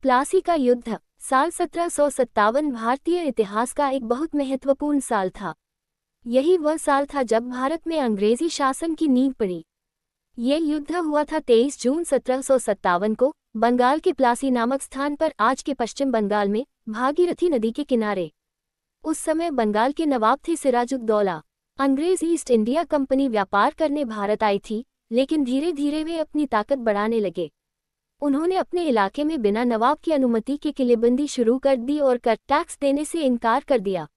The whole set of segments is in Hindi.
प्लासी का युद्ध साल 1757 भारतीय इतिहास का एक बहुत महत्वपूर्ण साल था। यही वह साल था जब भारत में अंग्रेजी शासन की नींव पड़ी। ये युद्ध हुआ था 23 जून 1757 को बंगाल के प्लासी नामक स्थान पर, आज के पश्चिम बंगाल में, भागीरथी नदी के किनारे। उस समय बंगाल के नवाब थे सिराजुद्दौला। अंग्रेज ईस्ट इंडिया कंपनी व्यापार करने भारत आई थी, लेकिन धीरे धीरे वे अपनी ताकत बढ़ाने लगे। उन्होंने अपने इलाके में बिना नवाब की अनुमति के किलेबंदी शुरू कर दी और कर टैक्स देने से इनकार कर दिया।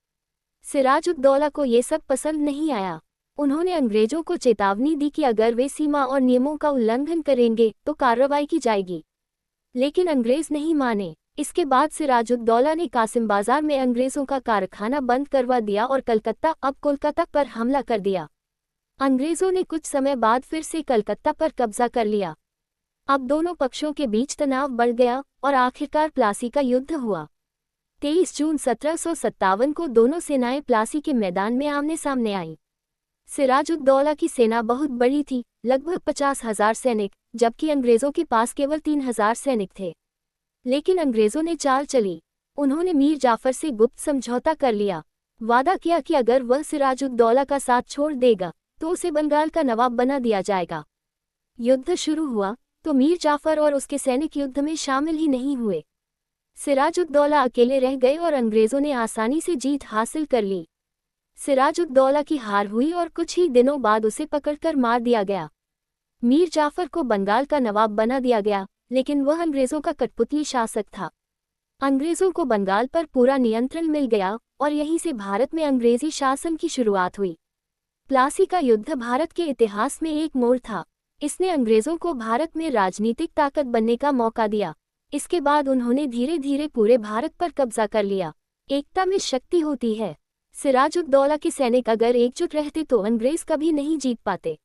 सिराजुद्दौला को ये सब पसंद नहीं आया। उन्होंने अंग्रेजों को चेतावनी दी कि अगर वे सीमा और नियमों का उल्लंघन करेंगे तो कार्रवाई की जाएगी, लेकिन अंग्रेज नहीं माने। इसके बाद सिराजुद्दौला ने कासिम बाजार में अंग्रेजों का कारखाना बंद करवा दिया और कोलकाता पर हमला कर दिया। अंग्रेजों ने कुछ समय बाद फिर से कलकत्ता पर कब्जा कर लिया। अब दोनों पक्षों के बीच तनाव बढ़ गया और आखिरकार प्लासी का युद्ध हुआ। 23 जून 1757 को दोनों सेनाएं प्लासी के मैदान में आमने सामने आईं। सिराजुद्दौला की सेना बहुत बड़ी थी, लगभग 50,000 सैनिक, जबकि अंग्रेजों के पास केवल 3,000 सैनिक थे। लेकिन अंग्रेजों ने चाल चली। उन्होंने मीर जाफर से गुप्त समझौता कर लिया। वादा किया कि अगर वह सिराजुद्दौला का साथ छोड़ देगा तो उसे बंगाल का नवाब बना दिया जाएगा। युद्ध शुरू हुआ तो मीर जाफर और उसके सैनिक युद्ध में शामिल ही नहीं हुए। सिराजुद्दौला अकेले रह गए और अंग्रेजों ने आसानी से जीत हासिल कर ली। सिराजुद्दौला की हार हुई और कुछ ही दिनों बाद उसे पकड़कर मार दिया गया। मीर जाफर को बंगाल का नवाब बना दिया गया, लेकिन वह अंग्रेजों का कठपुतली शासक था। अंग्रेजों को बंगाल पर पूरा नियंत्रण मिल गया और यहीं से भारत में अंग्रेजी शासन की शुरुआत हुई। प्लासी का युद्ध भारत के इतिहास में एक मोड़ था। इसने अंग्रेजों को भारत में राजनीतिक ताकत बनने का मौका दिया। इसके बाद उन्होंने धीरे धीरे पूरे भारत पर कब्जा कर लिया। एकता में शक्ति होती है। सिराजुद्दौला के सैनिक अगर एकजुट रहते तो अंग्रेज कभी नहीं जीत पाते।